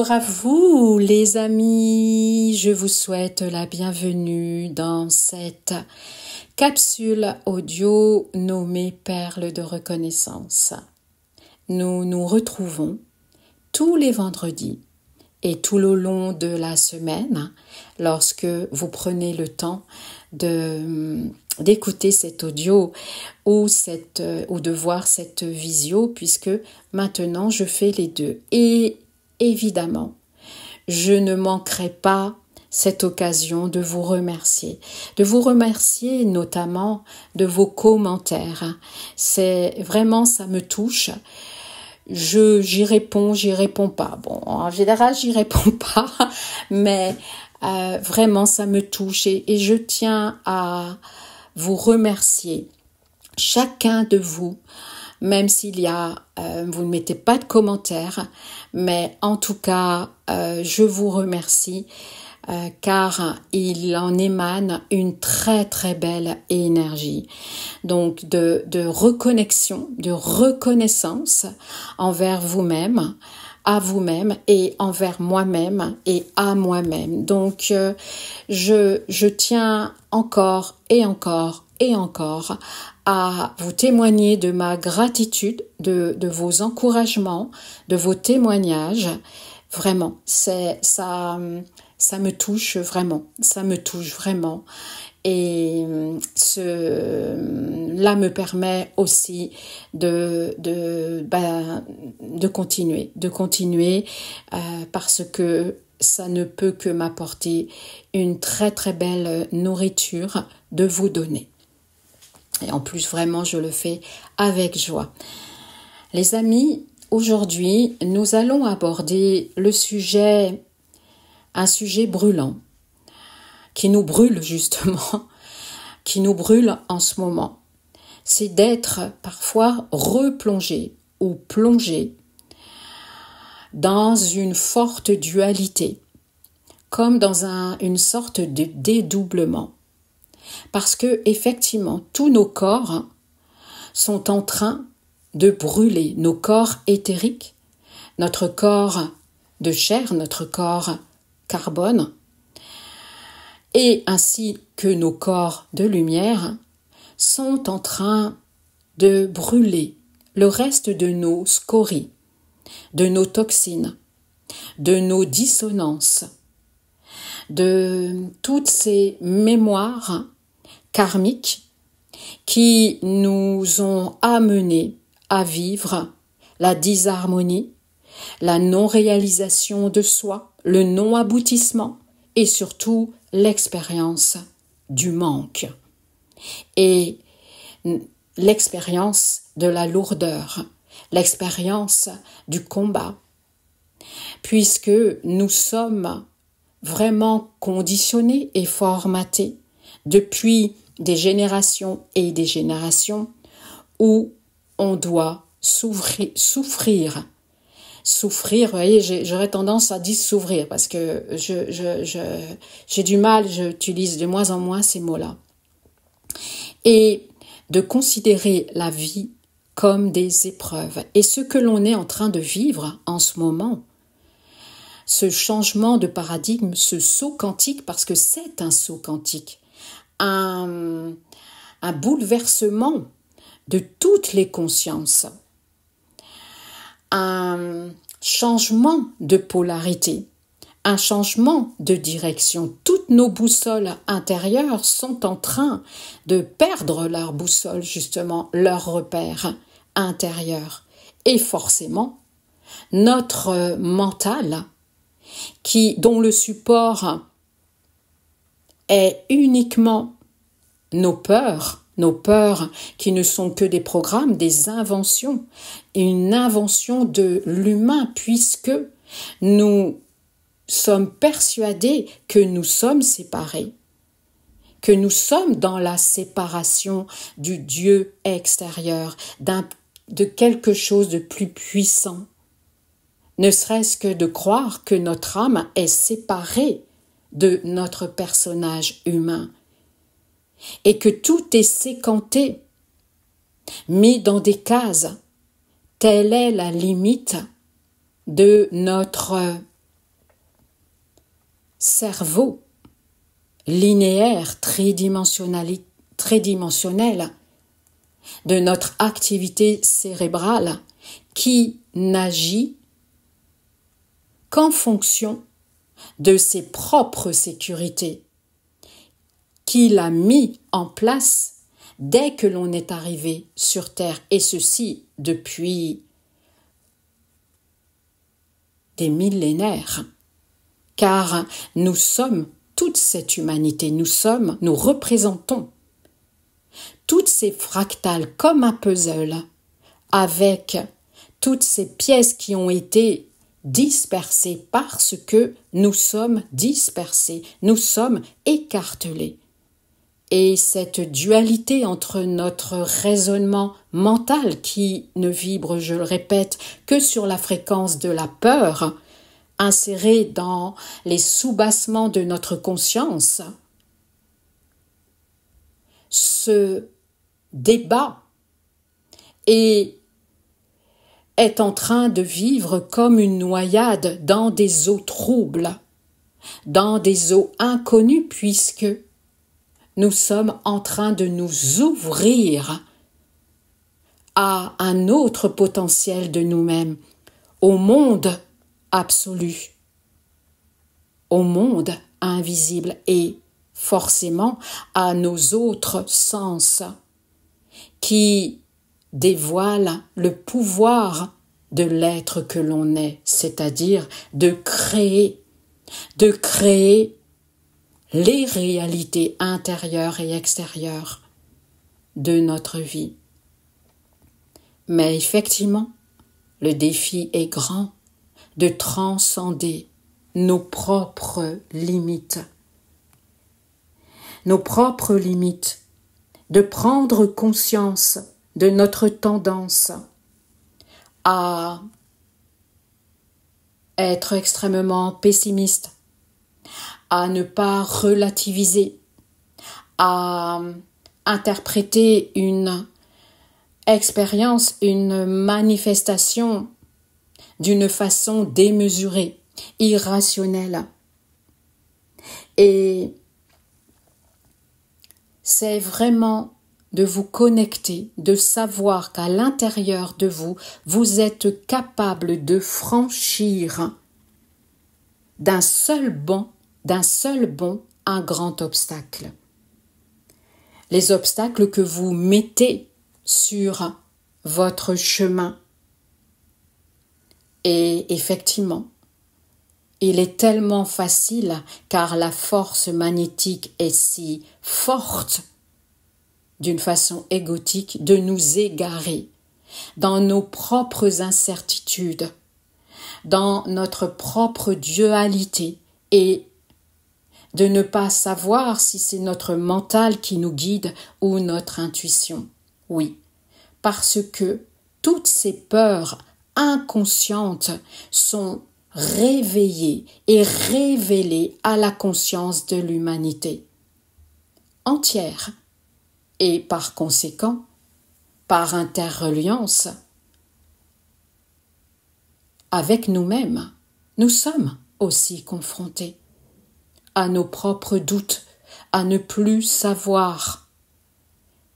Bonjour à vous les amis, je vous souhaite la bienvenue dans cette capsule audio nommée Perles de reconnaissance. Nous nous retrouvons tous les vendredis et tout le long de la semaine lorsque vous prenez le temps d'écouter cet audio ou de voir cette visio, puisque maintenant je fais les deux. Et évidemment, je ne manquerai pas cette occasion de vous remercier notamment de vos commentaires. C'est vraiment, ça me touche. J'y réponds pas. Bon, en général, j'y réponds pas, mais vraiment, ça me touche et je tiens à vous remercier, chacun de vous, même s'il y a, vous ne mettez pas de commentaires, mais en tout cas, je vous remercie car il en émane une très très belle énergie, donc de reconnexion, de reconnaissance envers vous-même, à vous-même et envers moi-même et à moi-même. Donc je tiens encore et encore et encore à vous témoigner de ma gratitude, de vos encouragements, de vos témoignages. Vraiment, ça me touche vraiment, et cela me permet aussi de continuer parce que ça ne peut que m'apporter une très très belle nourriture de vous donner. Et en plus, vraiment, je le fais avec joie. Les amis, aujourd'hui, nous allons aborder un sujet brûlant, qui nous brûle justement, qui nous brûle en ce moment. C'est d'être parfois replongé ou plongé dans une forte dualité, comme dans une sorte de dédoublement. Parce que, effectivement, tous nos corps sont en train de brûler, nos corps éthériques, notre corps de chair, notre corps carbone, et ainsi que nos corps de lumière sont en train de brûler le reste de nos scories, de nos toxines, de nos dissonances, de toutes ces mémoires karmiques qui nous ont amenés à vivre la disharmonie, la non-réalisation de soi, le non-aboutissement et surtout l'expérience du manque et l'expérience de la lourdeur, l'expérience du combat, puisque nous sommes vraiment conditionnés et formatés depuis des générations et des générations où on doit souffrir. Souffrir, vous voyez, j'aurais tendance à dire s'ouvrir parce que j'ai du mal, j'utilise de moins en moins ces mots-là. Et de considérer la vie comme des épreuves. Et ce que l'on est en train de vivre en ce moment, ce changement de paradigme, ce saut quantique, parce que c'est un saut quantique, un bouleversement de toutes les consciences, un changement de polarité, un changement de direction. Toutes nos boussoles intérieures sont en train de perdre leur boussole, justement, leur repère intérieur. Et forcément, notre mental, dont le support est uniquement nos peurs qui ne sont que des programmes, des inventions, une invention de l'humain, puisque nous sommes persuadés que nous sommes séparés, que nous sommes dans la séparation du Dieu extérieur, de quelque chose de plus puissant, ne serait-ce que de croire que notre âme est séparée de notre personnage humain et que tout est séquenté, mis dans des cases. Telle est la limite de notre cerveau linéaire tridimensionnel de notre activité cérébrale qui n'agit qu'en fonction de ses propres sécurités, qu'il a mis en place dès que l'on est arrivé sur Terre, et ceci depuis des millénaires, car nous sommes toute cette humanité, nous représentons toutes ces fractales comme un puzzle, avec toutes ces pièces qui ont été dispersées parce que nous sommes dispersés, nous sommes écartelés. Et cette dualité entre notre raisonnement mental qui ne vibre, je le répète, que sur la fréquence de la peur, insérée dans les soubassements de notre conscience, se débat et est en train de vivre comme une noyade dans des eaux troubles, dans des eaux inconnues, puisque nous sommes en train de nous ouvrir à un autre potentiel de nous-mêmes, au monde absolu, au monde invisible et forcément à nos autres sens qui dévoilent le pouvoir de l'être que l'on est, c'est-à-dire de créer les réalités intérieures et extérieures de notre vie. Mais effectivement, le défi est grand de transcender nos propres limites. De prendre conscience de notre tendance à être extrêmement pessimiste, à ne pas relativiser, à interpréter une expérience, une manifestation d'une façon démesurée, irrationnelle. Et c'est vraiment de vous connecter, de savoir qu'à l'intérieur de vous, vous êtes capable de franchir d'un seul bond un grand obstacle. Les obstacles que vous mettez sur votre chemin. Et effectivement, il est tellement facile, car la force magnétique est si forte, d'une façon égotique, de nous égarer dans nos propres incertitudes, dans notre propre dualité, et de ne pas savoir si c'est notre mental qui nous guide ou notre intuition. Oui, parce que toutes ces peurs inconscientes sont réveillées et révélées à la conscience de l'humanité entière. Et par conséquent, par interreliance avec nous-mêmes, nous sommes aussi confrontés à nos propres doutes, à ne plus savoir.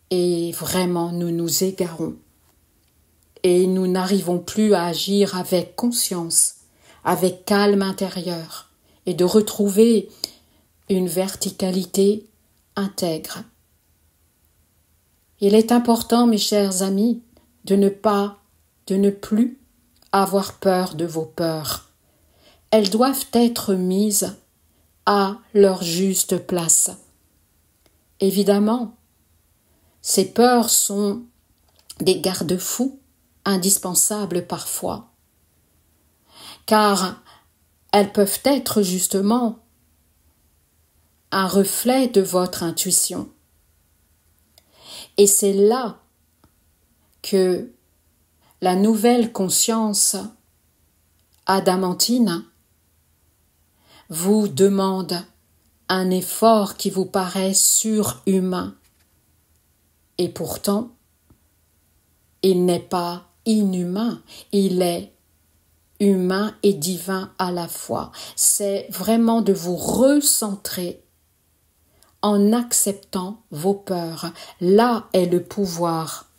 Et vraiment, nous nous égarons. Et nous n'arrivons plus à agir avec conscience, avec calme intérieur, et de retrouver une verticalité intègre. Il est important, mes chers amis, de ne plus avoir peur de vos peurs. Elles doivent être mises à leur juste place. Évidemment, ces peurs sont des garde-fous indispensables parfois, car elles peuvent être justement un reflet de votre intuition. Et c'est là que la nouvelle conscience adamantine vous demande un effort qui vous paraît surhumain. Et pourtant, il n'est pas inhumain, il est humain et divin à la fois. C'est vraiment de vous recentrer en acceptant vos peurs. Là est le pouvoir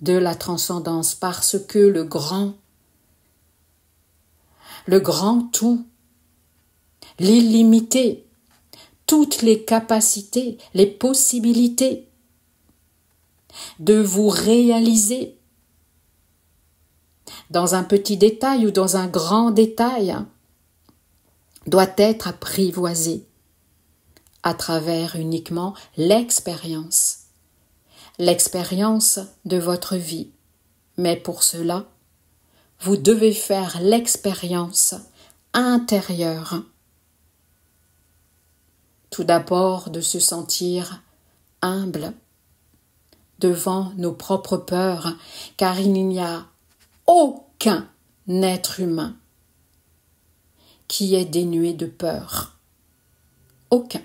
de la transcendance, parce que le grand tout, l'illimité, toutes les capacités, les possibilités de vous réaliser dans un petit détail ou dans un grand détail doit être apprivoisé à travers uniquement l'expérience de votre vie. Mais pour cela, vous devez faire l'expérience intérieure. Tout d'abord, de se sentir humble devant nos propres peurs, car il n'y a aucun être humain qui est dénué de peur. Aucun.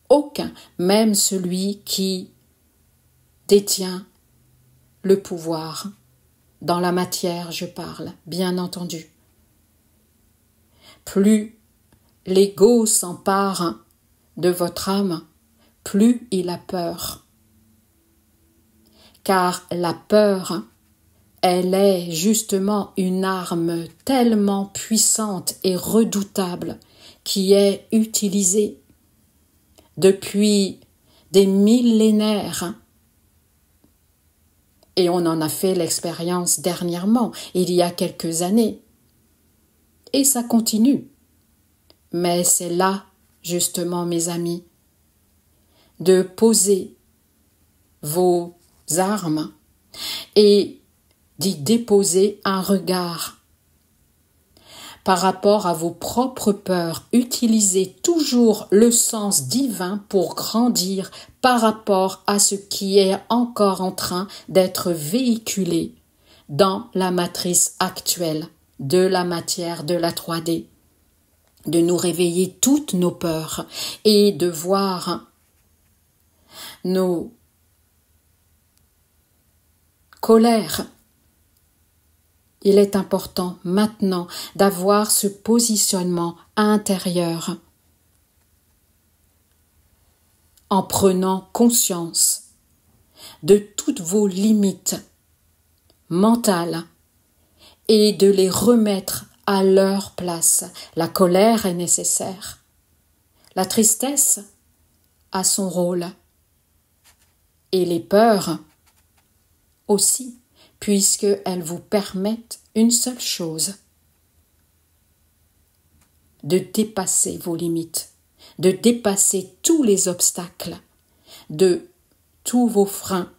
Aucun, même celui qui détient le pouvoir. Dans la matière, je parle, bien entendu. Plus l'ego s'empare de votre âme, plus il a peur. Car la peur, elle est justement une arme tellement puissante et redoutable qui est utilisée depuis des millénaires. Et on en a fait l'expérience dernièrement, il y a quelques années. Et ça continue. Mais c'est là, justement, mes amis, de poser vos armes et d'y déposer un regard par rapport à vos propres peurs. Utilisez toujours le sens divin pour grandir par rapport à ce qui est encore en train d'être véhiculé dans la matrice actuelle de la matière, de la 3D. De nous réveiller toutes nos peurs et de voir nos colères. Il est important maintenant d'avoir ce positionnement intérieur en prenant conscience de toutes vos limites mentales et de les remettre à leur place. La colère est nécessaire. La tristesse a son rôle. Et les peurs aussi, puisqu'elles vous permettent une seule chose, de dépasser vos limites, de dépasser tous les obstacles, de tous vos freins,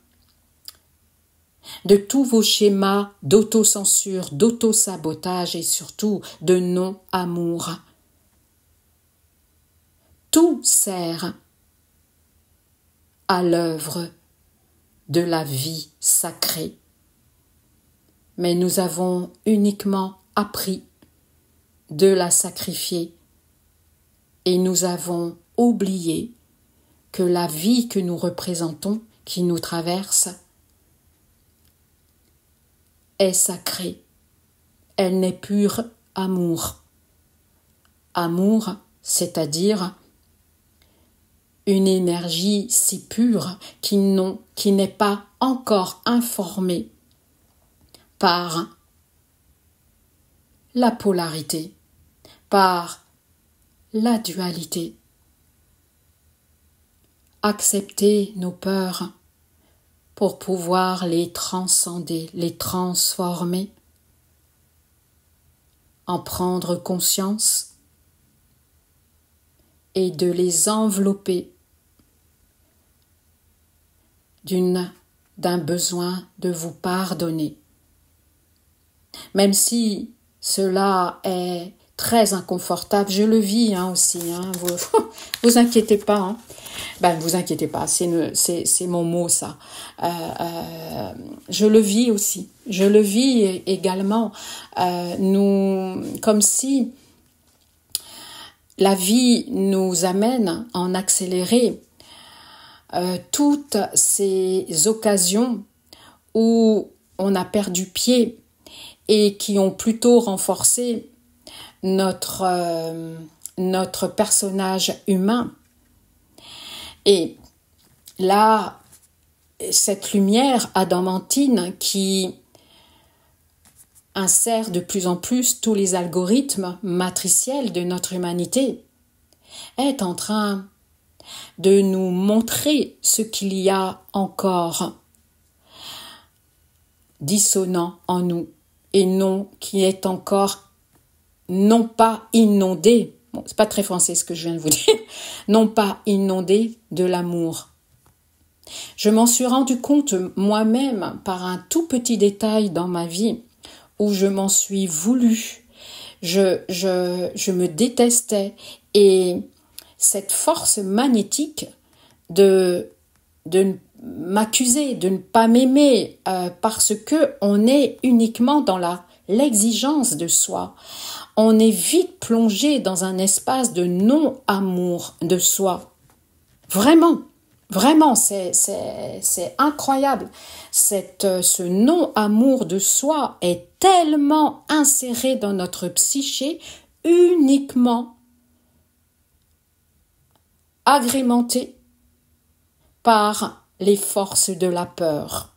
de tous vos schémas d'autocensure, d'autosabotage et surtout de non-amour. Tout sert à l'œuvre de la vie sacrée. Mais nous avons uniquement appris de la sacrifier et nous avons oublié que la vie que nous représentons, qui nous traverse, est sacrée. Elle n'est pure amour. Amour, c'est-à-dire une énergie si pure qui n'est pas encore informée par la polarité, par la dualité. Accepter nos peurs pour pouvoir les transcender, les transformer, en prendre conscience et de les envelopper d'un besoin de vous pardonner. Même si cela est très inconfortable, je le vis aussi, vous inquiétez pas, vous inquiétez pas, c'est mon mot ça. Je le vis aussi, je le vis également. Comme si la vie nous amène en accéléré toutes ces occasions où on a perdu pied et qui ont plutôt renforcé notre personnage humain. Et là, cette lumière adamantine qui insère de plus en plus tous les algorithmes matriciels de notre humanité est en train de nous montrer ce qu'il y a encore dissonant en nous et non qui est encore non pas inondé, bon, c'est pas très français ce que je viens de vous dire, non pas inondé de l'amour. Je m'en suis rendu compte moi-même par un tout petit détail dans ma vie où je m'en suis voulu. Je me détestais et cette force magnétique de m'accuser, de ne pas m'aimer parce que on est uniquement dans l'exigence de soi. On est vite plongé dans un espace de non-amour de soi. Vraiment, c'est incroyable. Ce non-amour de soi est tellement inséré dans notre psyché, uniquement agrémenté par les forces de la peur.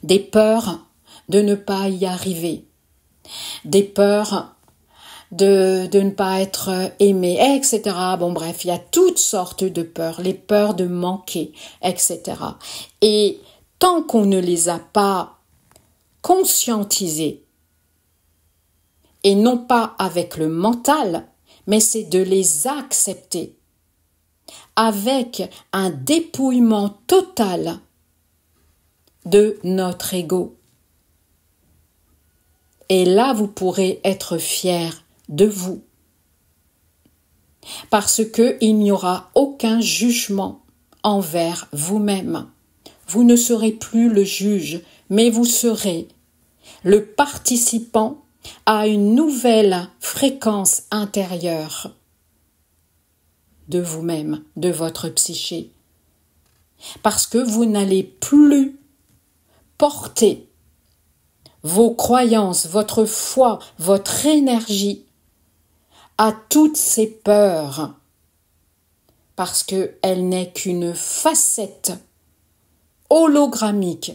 Des peurs de ne pas y arriver, des peurs de ne pas être aimé, etc. Bon bref, il y a toutes sortes de peurs, les peurs de manquer, etc. Et tant qu'on ne les a pas conscientisées, et non pas avec le mental, mais c'est de les accepter avec un dépouillement total de notre ego. Et là, vous pourrez être fiers de vous. Parce qu'il n'y aura aucun jugement envers vous-même. Vous ne serez plus le juge, mais vous serez le participant à une nouvelle fréquence intérieure de vous-même, de votre psyché. Parce que vous n'allez plus porter vos croyances, votre foi, votre énergie à toutes ces peurs, parce qu'elle n'est qu'une facette hologrammique,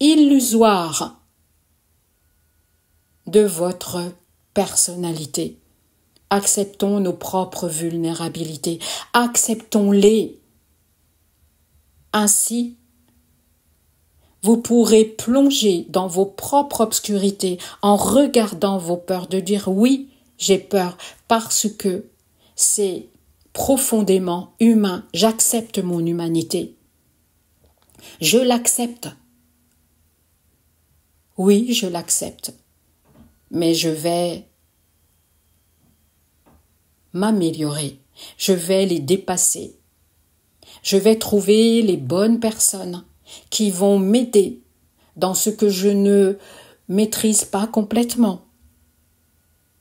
illusoire de votre personnalité. Acceptons nos propres vulnérabilités, acceptons-les. Ainsi, vous pourrez plonger dans vos propres obscurités en regardant vos peurs, de dire oui, j'ai peur, parce que c'est profondément humain. J'accepte mon humanité. Je l'accepte. Oui, je l'accepte. Mais je vais m'améliorer. Je vais les dépasser. Je vais trouver les bonnes personnes qui vont m'aider dans ce que je ne maîtrise pas complètement.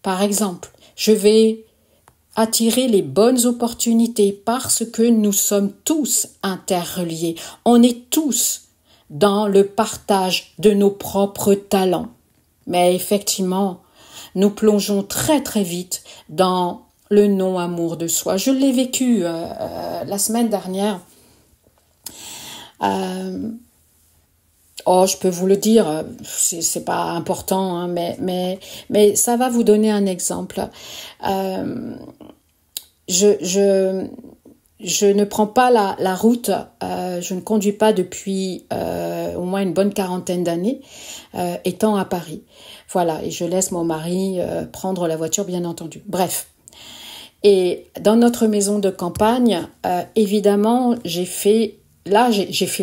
Par exemple, je vais attirer les bonnes opportunités parce que nous sommes tous interreliés. On est tous dans le partage de nos propres talents. Mais effectivement, nous plongeons très très vite dans le non-amour de soi. Je l'ai vécu la semaine dernière. Je peux vous le dire, c'est pas important, hein, mais ça va vous donner un exemple. Je ne prends pas la route, je ne conduis pas depuis au moins une bonne quarantaine d'années, étant à Paris. Voilà, et je laisse mon mari prendre la voiture, bien entendu. Bref. Et dans notre maison de campagne, évidemment, j'ai fait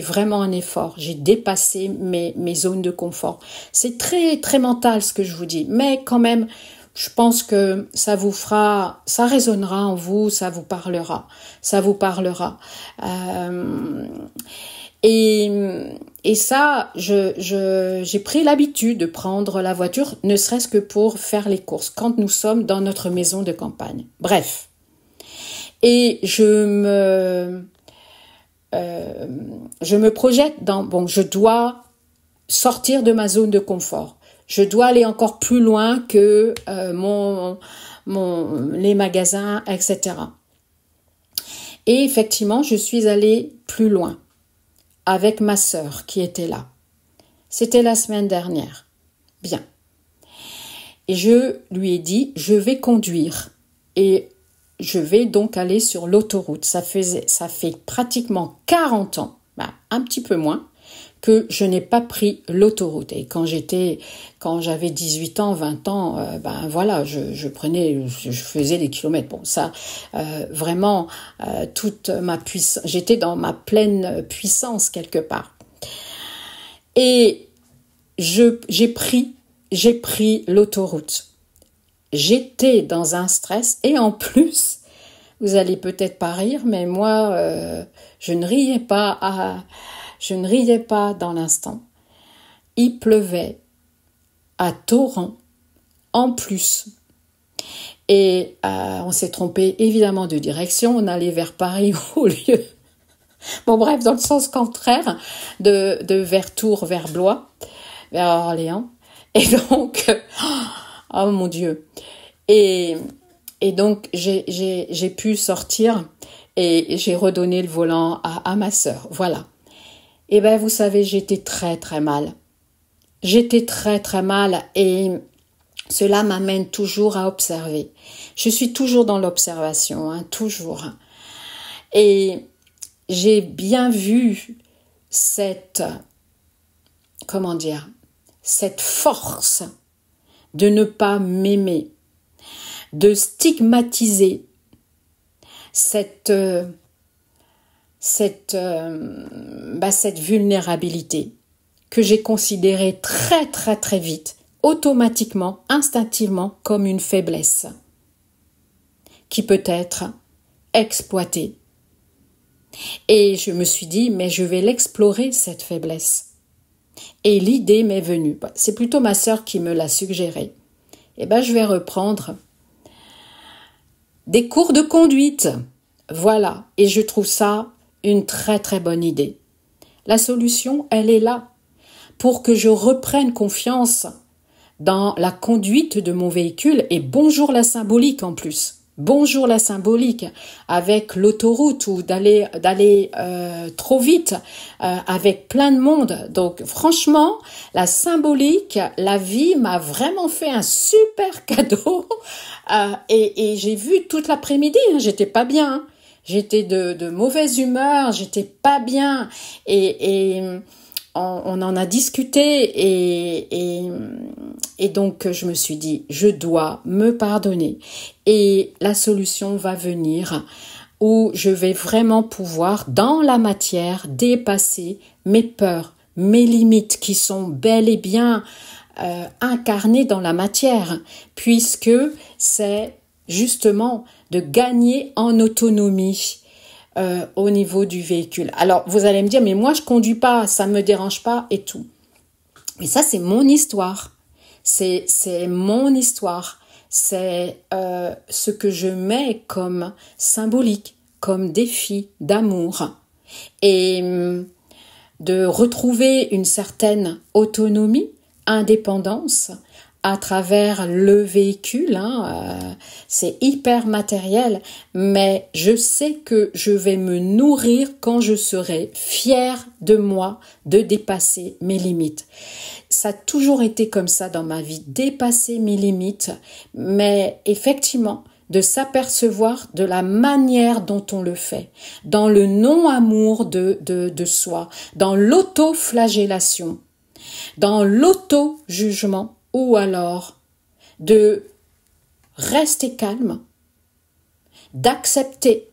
vraiment un effort. J'ai dépassé mes zones de confort. C'est très, très mental ce que je vous dis. Mais quand même, je pense que ça résonnera en vous, ça vous parlera. Et ça, j'ai pris l'habitude de prendre la voiture, ne serait-ce que pour faire les courses, quand nous sommes dans notre maison de campagne. Bref. Et je je me projette dans, bon, je dois sortir de ma zone de confort. Je dois aller encore plus loin que les magasins, etc. Et effectivement, je suis allée plus loin avec ma sœur qui était là. C'était la semaine dernière. Bien. Et je lui ai dit, je vais conduire et je vais donc aller sur l'autoroute. Ça fait pratiquement 40 ans, un petit peu moins, que je n'ai pas pris l'autoroute. Et quand j'avais 18 ans, 20 ans, voilà, je faisais des kilomètres. Bon, ça, vraiment, toute ma puissance, j'étais dans ma pleine puissance quelque part. Et j'ai pris l'autoroute. J'étais dans un stress et en plus, vous allez peut-être pas rire, mais moi, je ne riais pas dans l'instant. Il pleuvait à torrent en plus. Et on s'est trompé évidemment de direction. On allait vers Paris au lieu... Bon bref, dans le sens contraire de vers Tours, vers Blois, vers Orléans. Et donc, oh mon Dieu. Et donc, j'ai pu sortir et j'ai redonné le volant à ma sœur. Voilà. Et ben, vous savez, j'étais très, très mal. J'étais très, très mal et cela m'amène toujours à observer. Je suis toujours dans l'observation, toujours. Et j'ai bien vu cette force de ne pas m'aimer, de stigmatiser cette vulnérabilité que j'ai considérée très très très vite, automatiquement, instinctivement, comme une faiblesse qui peut être exploitée. Et je me suis dit, mais je vais l'explorer, cette faiblesse. Et l'idée m'est venue. C'est plutôt ma sœur qui me l'a suggéré. Et je vais reprendre des cours de conduite. Voilà. Et je trouve ça une très très bonne idée. La solution, elle est là. Pour que je reprenne confiance dans la conduite de mon véhicule. Et bonjour la symbolique en plus. Bonjour la symbolique avec l'autoroute ou d'aller trop vite avec plein de monde. Donc franchement, la symbolique, la vie m'a vraiment fait un super cadeau et j'ai vu toute l'après-midi, j'étais pas bien, j'étais de mauvaise humeur, j'étais pas bien et on en a discuté et donc je me suis dit, je dois me pardonner et la solution va venir où je vais vraiment pouvoir dans la matière dépasser mes peurs, mes limites qui sont bel et bien incarnées dans la matière puisque c'est justement de gagner en autonomie au niveau du véhicule. Alors, vous allez me dire, mais moi, je conduis pas, ça me dérange pas et tout. Mais ça, c'est mon histoire. C'est mon histoire. C'est ce que je mets comme symbolique, comme défi d'amour. Et de retrouver une certaine autonomie, indépendance, à travers le véhicule, c'est hyper matériel, mais je sais que je vais me nourrir quand je serai fière de moi de dépasser mes limites. Ça a toujours été comme ça dans ma vie, dépasser mes limites, mais effectivement, de s'apercevoir de la manière dont on le fait, dans le non-amour de soi, dans l'auto-flagellation, dans l'auto-jugement, ou alors de rester calme, d'accepter.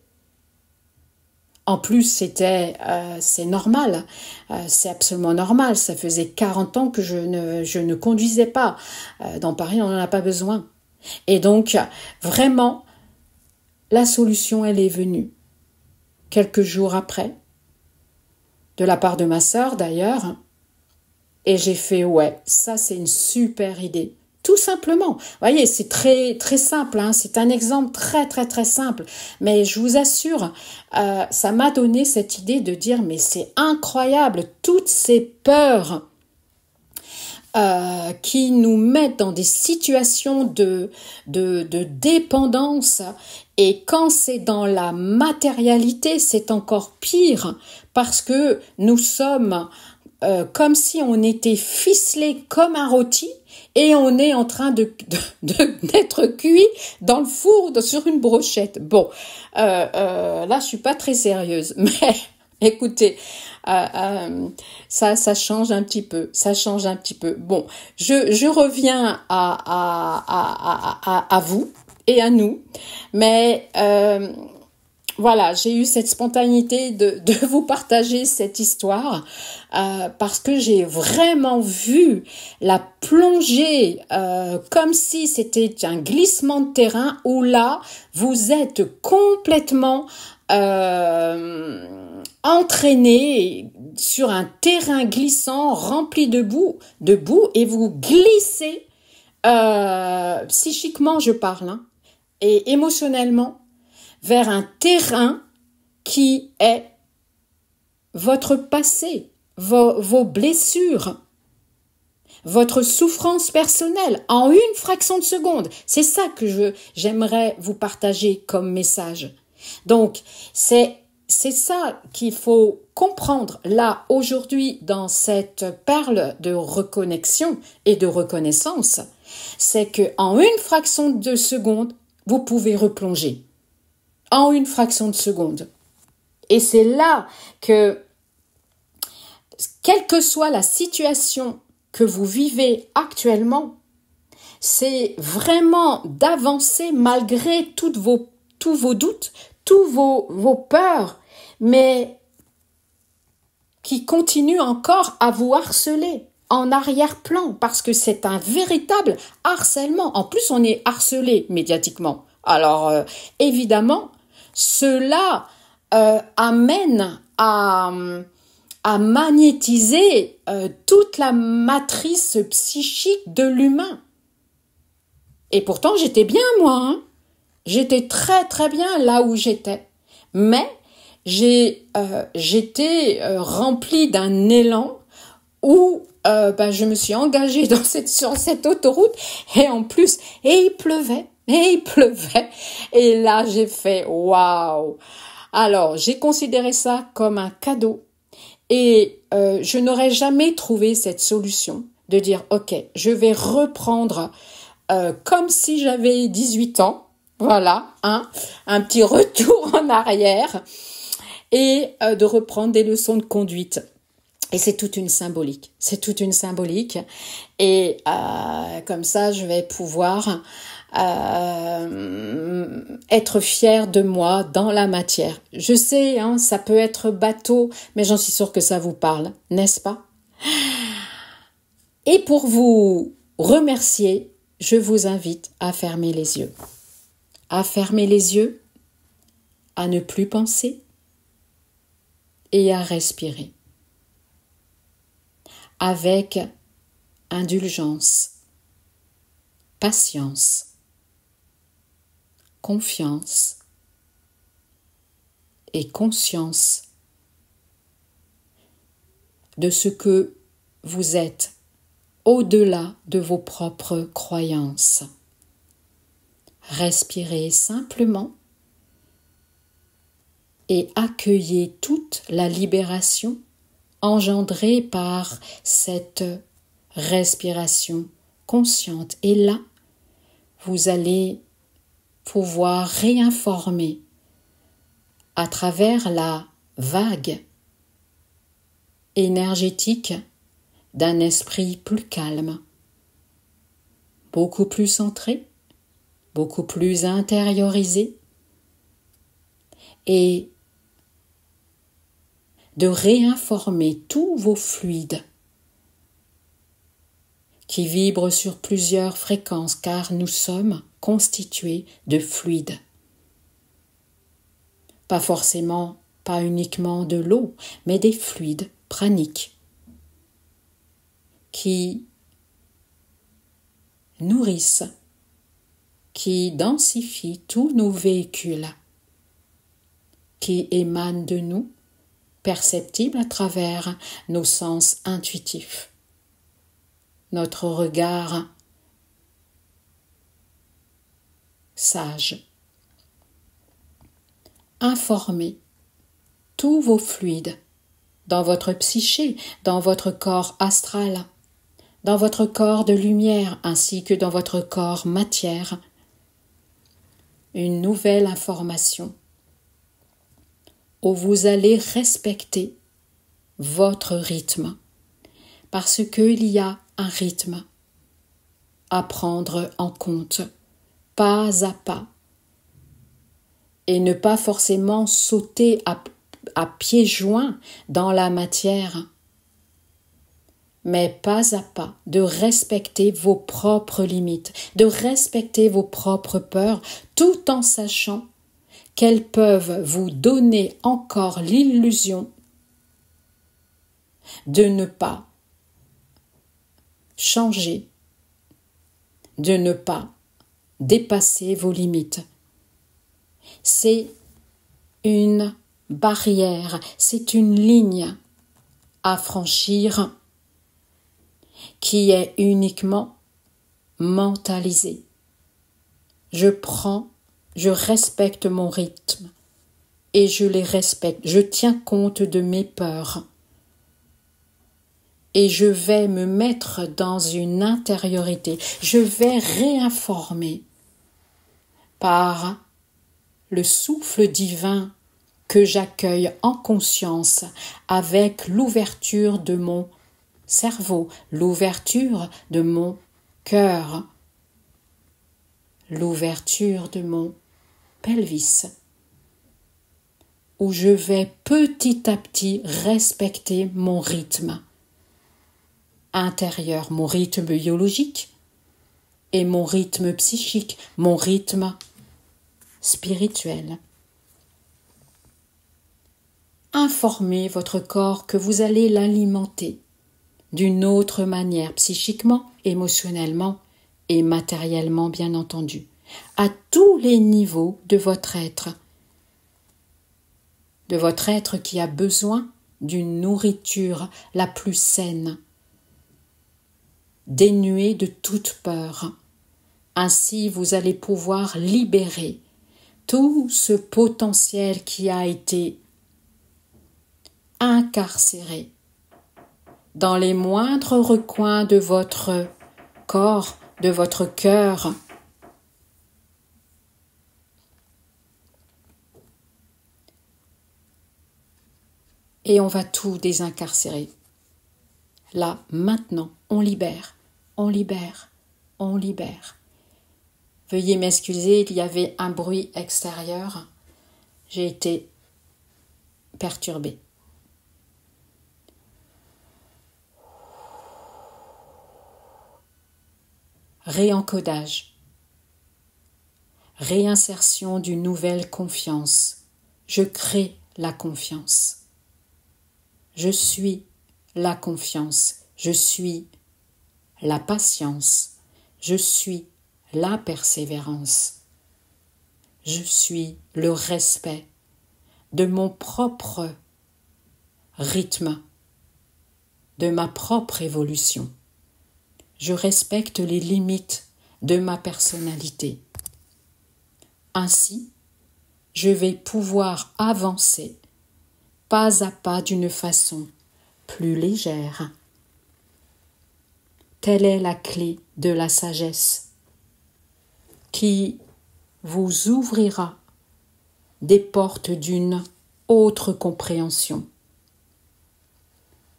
En plus, c'est normal, c'est absolument normal. Ça faisait 40 ans que je ne conduisais pas. Dans Paris, on n'en a pas besoin. Et donc, vraiment, la solution, elle est venue. Quelques jours après, de la part de ma sœur d'ailleurs, et j'ai fait, ouais, ça c'est une super idée. tout simplement. Vous voyez, c'est très très simple, hein, c'est un exemple très très très simple, mais je vous assure, ça m'a donné cette idée de dire mais c'est incroyable, toutes ces peurs qui nous mettent dans des situations de dépendance, et quand c'est dans la matérialité, c'est encore pire parce que nous sommes comme si on était ficelé comme un rôti et on est en train d'être cuit dans le four sur une brochette. Bon, là je suis pas très sérieuse, mais écoutez, ça change un petit peu, ça change un petit peu. Bon, je reviens à vous et à nous, mais voilà, j'ai eu cette spontanéité de vous partager cette histoire parce que j'ai vraiment vu la plongée comme si c'était un glissement de terrain où là, vous êtes complètement entraîné sur un terrain glissant rempli de boue et vous glissez psychiquement, je parle, hein, et émotionnellement vers un terrain qui est votre passé, vos blessures, votre souffrance personnelle en une fraction de seconde. C'est ça que j'aimerais vous partager comme message. Donc, c'est ça qu'il faut comprendre là aujourd'hui dans cette perle de reconnexion et de reconnaissance. C'est que en une fraction de seconde, vous pouvez replonger. En une fraction de seconde. Et c'est là que, quelle que soit la situation que vous vivez actuellement, c'est vraiment d'avancer malgré tous vos doutes, tous vos peurs, mais qui continuent encore à vous harceler en arrière-plan, parce que c'est un véritable harcèlement. En plus, on est harcelé médiatiquement. Alors, évidemment, cela amène à magnétiser toute la matrice psychique de l'humain. Et pourtant, j'étais bien, moi. Hein. J'étais très, très bien là où j'étais. Mais j'étais remplie d'un élan où je me suis engagée sur cette autoroute et en plus, il pleuvait. Et là, j'ai fait waouh. Alors, j'ai considéré ça comme un cadeau. Et je n'aurais jamais trouvé cette solution de dire, ok, je vais reprendre comme si j'avais 18 ans. Voilà, hein, un petit retour en arrière et de reprendre des leçons de conduite. Et c'est toute une symbolique. Et comme ça, je vais pouvoir être fière de moi dans la matière. Je sais, hein, ça peut être bateau, mais j'en suis sûre que ça vous parle, n'est-ce pas? Et pour vous remercier, je vous invite à fermer les yeux. À fermer les yeux, à ne plus penser et à respirer. Avec indulgence, patience, confiance et conscience de ce que vous êtes au-delà de vos propres croyances. Respirez simplement et accueillez toute la libération engendrée par cette respiration consciente. Et là, vous allez pouvoir réinformer à travers la vague énergétique d'un esprit plus calme, beaucoup plus centré, beaucoup plus intériorisé, et de réinformer tous vos fluides qui vibrent sur plusieurs fréquences, car nous sommes constitués de fluides. Pas uniquement de l'eau, mais des fluides praniques qui nourrice qui densifie tous nos véhicules, qui émanent de nous, perceptibles à travers nos sens intuitifs, notre regard sage. Informez tous vos fluides dans votre psyché, dans votre corps astral, dans votre corps de lumière ainsi que dans votre corps matière. Une nouvelle information où vous allez respecter votre rythme parce qu'il y a un rythme à prendre en compte, pas à pas, et ne pas forcément sauter à pieds joints dans la matière, mais pas à pas, de respecter vos propres limites, de respecter vos propres peurs, tout en sachant qu'elles peuvent vous donner encore l'illusion de ne pas changer, de ne pas dépasser vos limites. C'est une barrière, c'est une ligne à franchir qui est uniquement mentalisée. Je respecte mon rythme et je les respecte. Je tiens compte de mes peurs et je vais me mettre dans une intériorité. Je vais réinformer par le souffle divin que j'accueille en conscience avec l'ouverture de mon cerveau, l'ouverture de mon cœur, l'ouverture de mon pelvis, où je vais petit à petit respecter mon rythme intérieur, mon rythme biologique et mon rythme psychique, mon rythme spirituel. Informez votre corps que vous allez l'alimenter d'une autre manière, psychiquement, émotionnellement et matériellement, bien entendu, à tous les niveaux de votre être qui a besoin d'une nourriture la plus saine, dénuée de toute peur. Ainsi, vous allez pouvoir libérer tout ce potentiel qui a été incarcéré dans les moindres recoins de votre corps, de votre cœur. Et on va tout désincarcérer. Là, maintenant, on libère, on libère, on libère. Veuillez m'excuser, il y avait un bruit extérieur. J'ai été perturbée. Réencodage. Réinsertion d'une nouvelle confiance. Je crée la confiance. Je suis la confiance. Je suis la patience. Je suis la persévérance. Je suis le respect de mon propre rythme, de ma propre évolution. Je respecte les limites de ma personnalité. Ainsi, je vais pouvoir avancer pas à pas d'une façon plus légère. Telle est la clé de la sagesse qui vous ouvrira des portes d'une autre compréhension,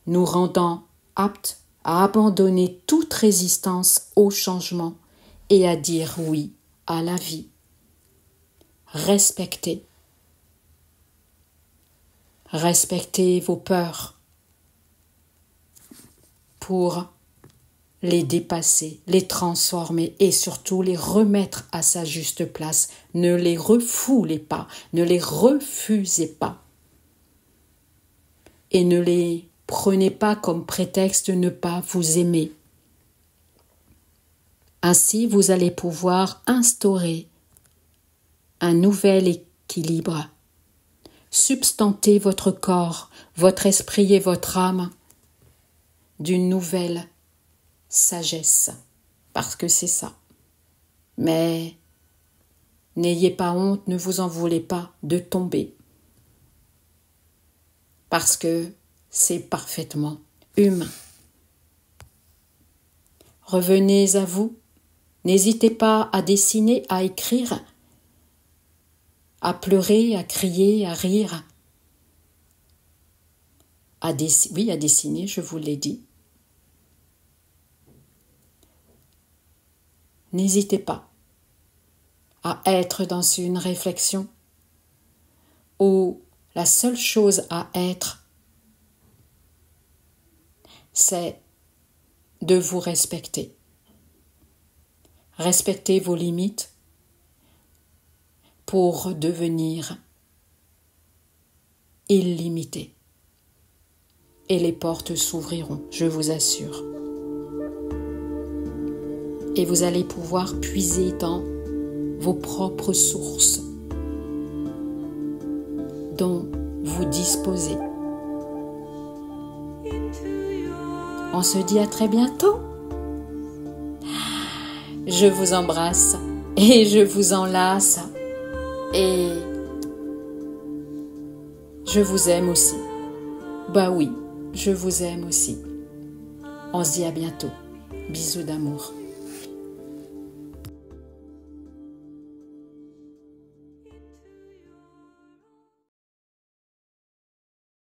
nous rendant aptes à abandonner toute résistance au changement et à dire oui à la vie. Respectez vos peurs pour les dépasser, les transformer et surtout les remettre à sa juste place. Ne les refoulez pas, ne les refusez pas et ne les prenez pas comme prétexte de ne pas vous aimer. Ainsi, vous allez pouvoir instaurer un nouvel équilibre, substanter votre corps, votre esprit et votre âme d'une nouvelle sagesse, parce que c'est ça. Mais n'ayez pas honte, ne vous en voulez pas de tomber, parce que c'est parfaitement humain. Revenez à vous, n'hésitez pas à dessiner, à écrire, à pleurer, à crier, à rire, à dessiner, je vous l'ai dit. N'hésitez pas à être dans une réflexion où la seule chose à être, c'est de vous respecter. Respectez vos limites pour devenir illimité. Et les portes s'ouvriront, je vous assure. Et vous allez pouvoir puiser dans vos propres sources dont vous disposez. On se dit à très bientôt. Je vous embrasse et je vous enlace et je vous aime aussi. Bah oui, je vous aime aussi. On se dit à bientôt. Bisous d'amour.